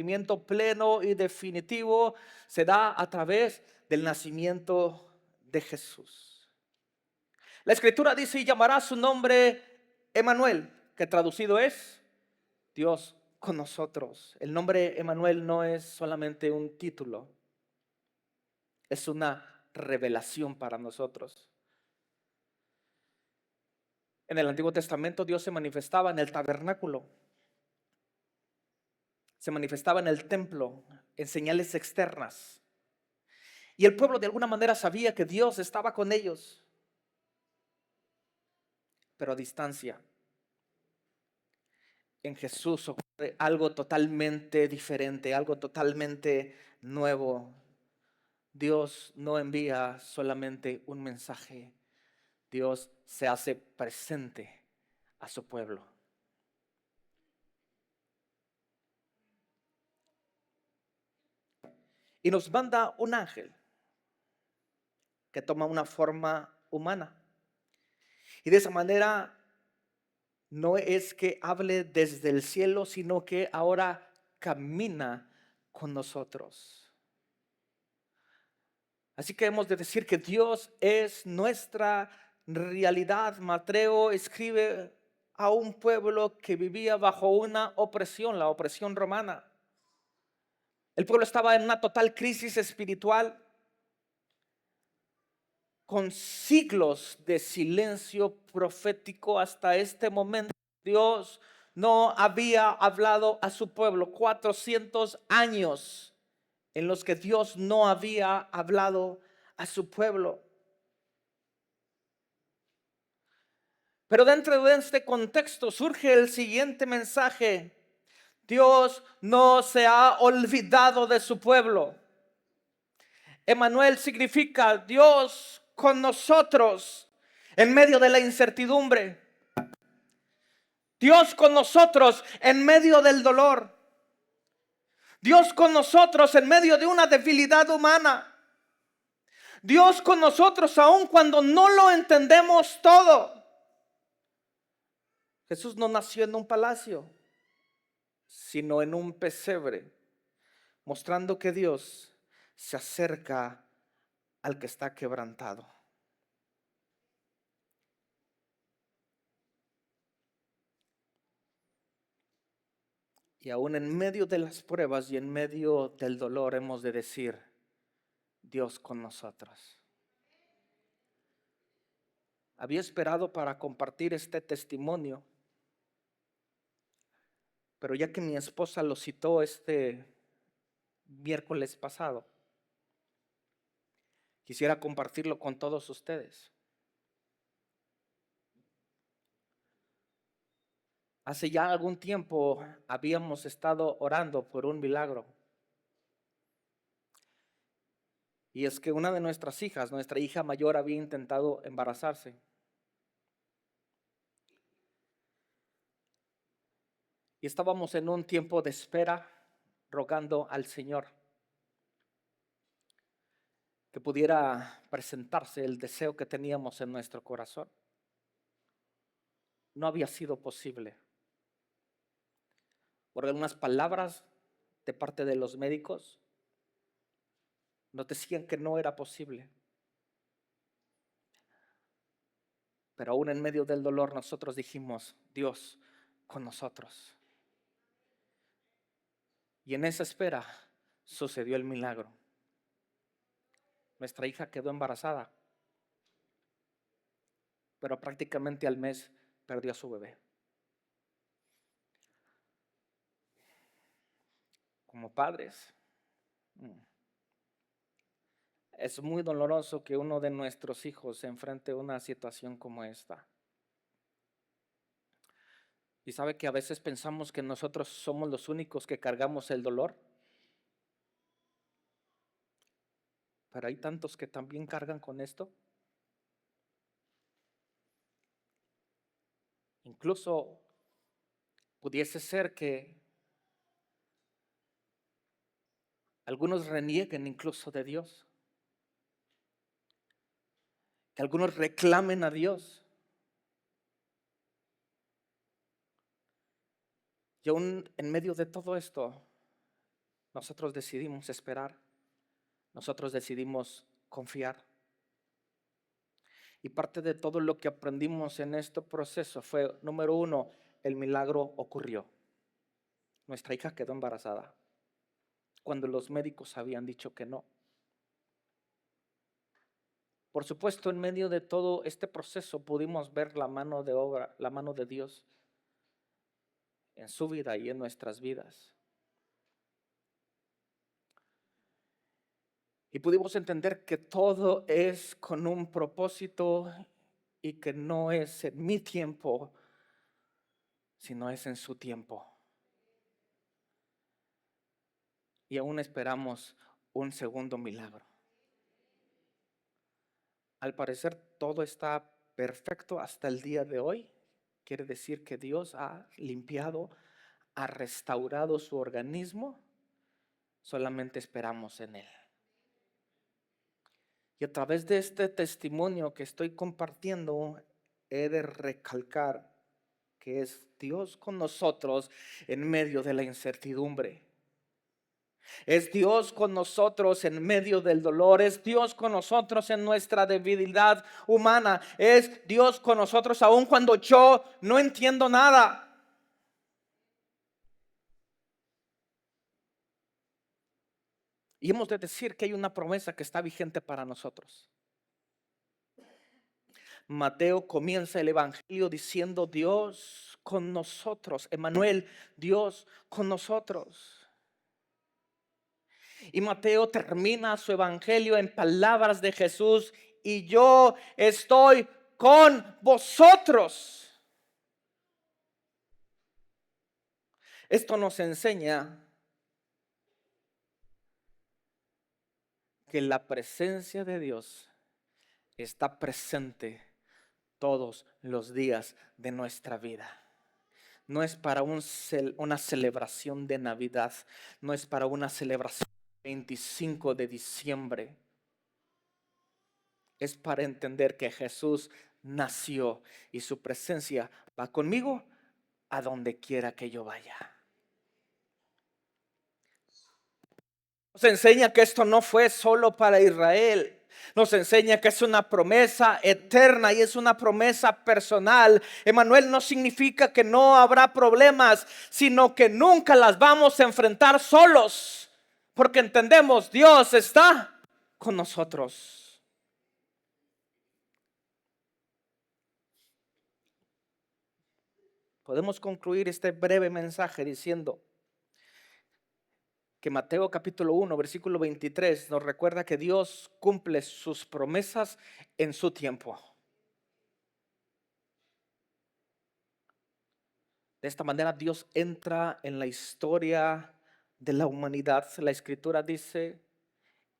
nacimiento pleno y definitivo se da a través del nacimiento de Jesús. La Escritura dice: y llamará su nombre Emmanuel, que traducido es Dios con nosotros. El nombre Emmanuel no es solamente un título, es una revelación para nosotros. En el Antiguo Testamento Dios se manifestaba en el tabernáculo, se manifestaba en el templo, en señales externas. Y el pueblo de alguna manera sabía que Dios estaba con ellos, pero a distancia. En Jesús ocurre algo totalmente diferente, algo totalmente nuevo. Dios no envía solamente un mensaje, Dios se hace presente a su pueblo. Y nos manda un ángel que toma una forma humana. Y de esa manera no es que hable desde el cielo, sino que ahora camina con nosotros. Así que hemos de decir que Dios es nuestra realidad. Mateo escribe a un pueblo que vivía bajo una opresión, la opresión romana. El pueblo estaba en una total crisis espiritual, con siglos de silencio profético. Hasta este momento Dios no había hablado a su pueblo. 400 años en los que Dios no había hablado a su pueblo. Pero dentro de este contexto surge el siguiente mensaje: Dios no se ha olvidado de su pueblo. Emmanuel significa Dios con nosotros en medio de la incertidumbre. Dios con nosotros en medio del dolor. Dios con nosotros en medio de una debilidad humana. Dios con nosotros aun cuando no lo entendemos todo. Jesús no nació en un palacio, sino en un pesebre, mostrando que Dios se acerca al que está quebrantado. Y aún en medio de las pruebas y en medio del dolor hemos de decir: Dios con nosotros. Había esperado para compartir este testimonio, pero ya que mi esposa lo citó este miércoles pasado, quisiera compartirlo con todos ustedes. Hace ya algún tiempo habíamos estado orando por un milagro. Y es que una de nuestras hijas, nuestra hija mayor, había intentado embarazarse. Y estábamos en un tiempo de espera, rogando al Señor que pudiera presentarse el deseo que teníamos en nuestro corazón. No había sido posible. Por algunas palabras de parte de los médicos, nos decían que no era posible. Pero aún en medio del dolor nosotros dijimos: Dios con nosotros. Y en esa espera sucedió el milagro. Nuestra hija quedó embarazada, pero prácticamente al mes perdió a su bebé. Como padres, es muy doloroso que uno de nuestros hijos se enfrente a una situación como esta. Y sabe que a veces pensamos que nosotros somos los únicos que cargamos el dolor, pero hay tantos que también cargan con esto. Incluso pudiese ser que algunos renieguen incluso de Dios, que algunos reclamen a Dios. Y aún en medio de todo esto, Nosotros decidimos esperar. Nosotros decidimos confiar. Y parte de todo lo que aprendimos en este proceso fue, número uno, el milagro ocurrió. Nuestra hija quedó embarazada cuando los médicos habían dicho que no. Por supuesto, en medio de todo este proceso pudimos ver la mano de obra, la mano de Dios en su vida y en nuestras vidas. Y pudimos entender que todo es con un propósito y que no es en mi tiempo, sino es en su tiempo. Y aún esperamos un segundo milagro. Al parecer todo está perfecto hasta el día de hoy. Quiere decir que Dios ha limpiado, ha restaurado su organismo. Solamente esperamos en Él. Y a través de este testimonio que estoy compartiendo, he de recalcar que es Dios con nosotros en medio de la incertidumbre. Es Dios con nosotros en medio del dolor. Es Dios con nosotros en nuestra debilidad humana. Es Dios con nosotros aun cuando yo no entiendo nada. Y hemos de decir que hay una promesa que está vigente para nosotros. Mateo comienza el evangelio diciendo Dios con nosotros. Emmanuel, Dios con nosotros. Y Mateo termina su evangelio en palabras de Jesús: y yo estoy con vosotros. Esto nos enseña que la presencia de Dios está presente todos los días de nuestra vida. No es para una celebración de Navidad, no es para una celebración 25 de diciembre. Es para entender que Jesús nació y su presencia va conmigo a donde quiera que yo vaya. Nos enseña que esto no fue solo para Israel. Nos enseña que es una promesa eterna y es una promesa personal. Emmanuel no significa que no habrá problemas, sino que nunca las vamos a enfrentar solos, porque entendemos, Dios está con nosotros. Podemos concluir este breve mensaje diciendo que Mateo capítulo 1, versículo 23 nos recuerda que Dios cumple sus promesas en su tiempo. De esta manera Dios entra en la historia de la humanidad. La escritura dice: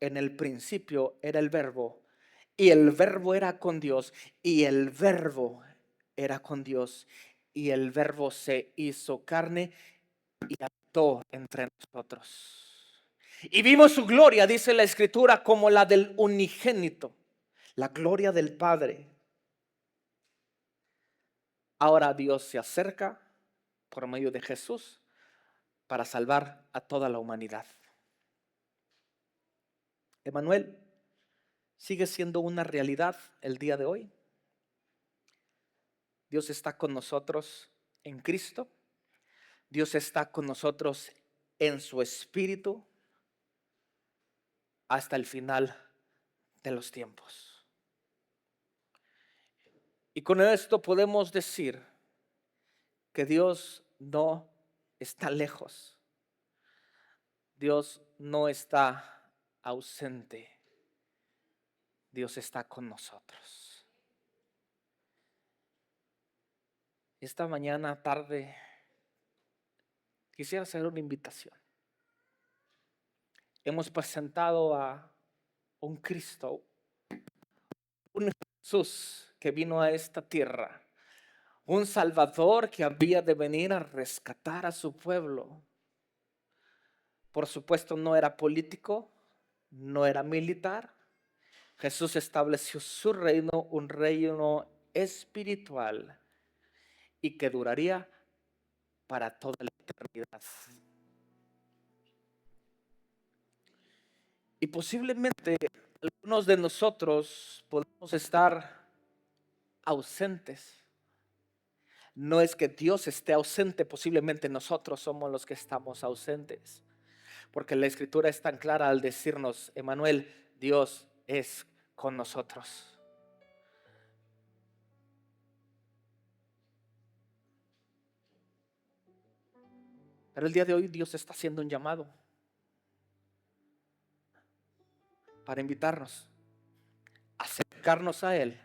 en el principio era el verbo, y el verbo era con Dios, y el verbo era con Dios, y el verbo se hizo carne y habitó entre nosotros. Y vimos su gloria, dice la escritura, como la del unigénito, la gloria del Padre. Ahora Dios se acerca por medio de Jesús para salvar a toda la humanidad. Emmanuel sigue siendo una realidad el día de hoy. Dios está con nosotros en Cristo. Dios está con nosotros en su Espíritu hasta el final de los tiempos. Y con esto podemos decir que Dios no está lejos. Dios no está ausente. Dios está con nosotros. Esta mañana, tarde, quisiera hacer una invitación. Hemos presentado a un Cristo, un Jesús que vino a esta tierra, un Salvador que había de venir a rescatar a su pueblo. Por supuesto, no era político, no era militar. Jesús estableció su reino, un reino espiritual y que duraría para toda la eternidad. Y posiblemente algunos de nosotros podemos estar ausentes. No es que Dios esté ausente, posiblemente nosotros somos los que estamos ausentes. Porque la escritura es tan clara al decirnos, Emanuel, Dios es con nosotros. Pero el día de hoy Dios está haciendo un llamado para invitarnos a acercarnos a Él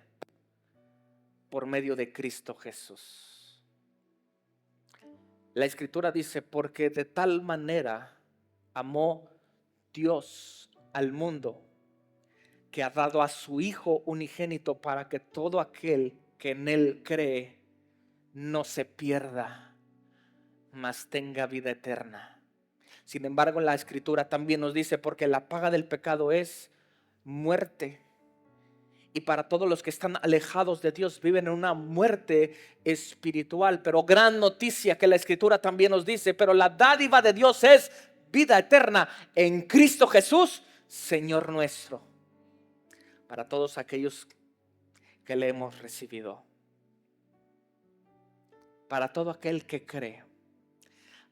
por medio de Cristo Jesús. La escritura dice, porque de tal manera amó Dios al mundo, que ha dado a su Hijo unigénito para que todo aquel que en Él cree no se pierda, mas tenga vida eterna. Sin embargo, la escritura también nos dice, porque la paga del pecado es muerte. Y para todos los que están alejados de Dios viven en una muerte espiritual. Pero gran noticia que la escritura también nos dice, pero la dádiva de Dios es vida eterna en Cristo Jesús, Señor nuestro. Para todos aquellos que le hemos recibido. Para todo aquel que cree.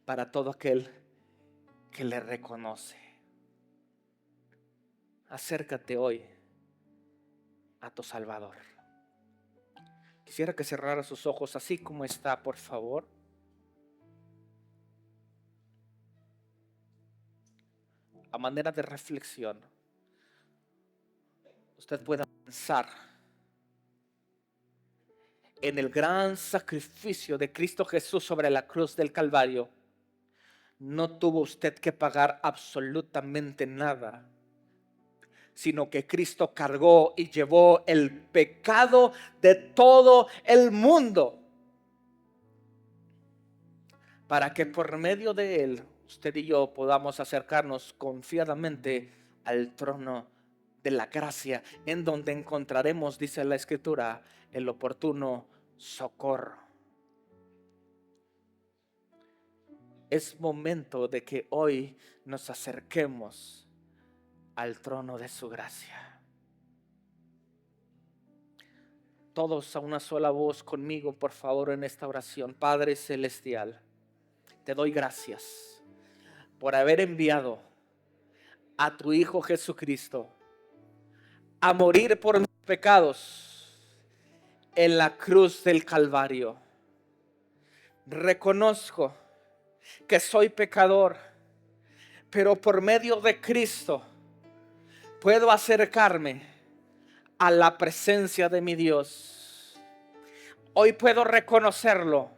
Para todo aquel que le reconoce. Acércate hoy a tu Salvador. Quisiera que cerrara sus ojos así como está, por favor. A manera de reflexión, usted pueda pensar en el gran sacrificio de Cristo Jesús sobre la cruz del Calvario. No tuvo usted que pagar absolutamente nada, sino que Cristo cargó y llevó el pecado de todo el mundo, para que por medio de Él, usted y yo podamos acercarnos confiadamente al trono de la gracia, en donde encontraremos, dice la Escritura, el oportuno socorro. Es momento de que hoy nos acerquemos al trono de su gracia. Todos a una sola voz conmigo, por favor, en esta oración. Padre Celestial, te doy gracias por haber enviado a tu Hijo Jesucristo a morir por mis pecados en la cruz del Calvario. Reconozco que soy pecador, pero por medio de Cristo puedo acercarme a la presencia de mi Dios. Hoy puedo reconocerlo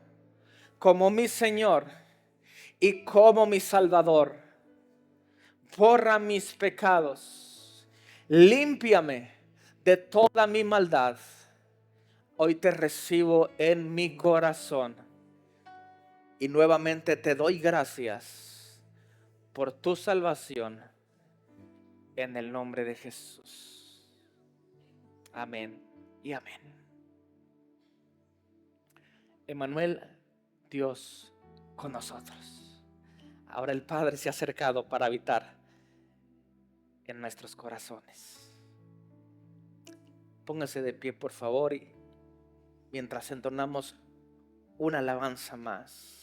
como mi Señor y como mi Salvador. Borra mis pecados, límpiame de toda mi maldad. Hoy te recibo en mi corazón y nuevamente te doy gracias por tu salvación en el nombre de Jesús. Amén y amén. Emanuel, Dios con nosotros. Ahora el Padre se ha acercado para habitar en nuestros corazones. Póngase de pie, por favor, y mientras entonamos una alabanza más.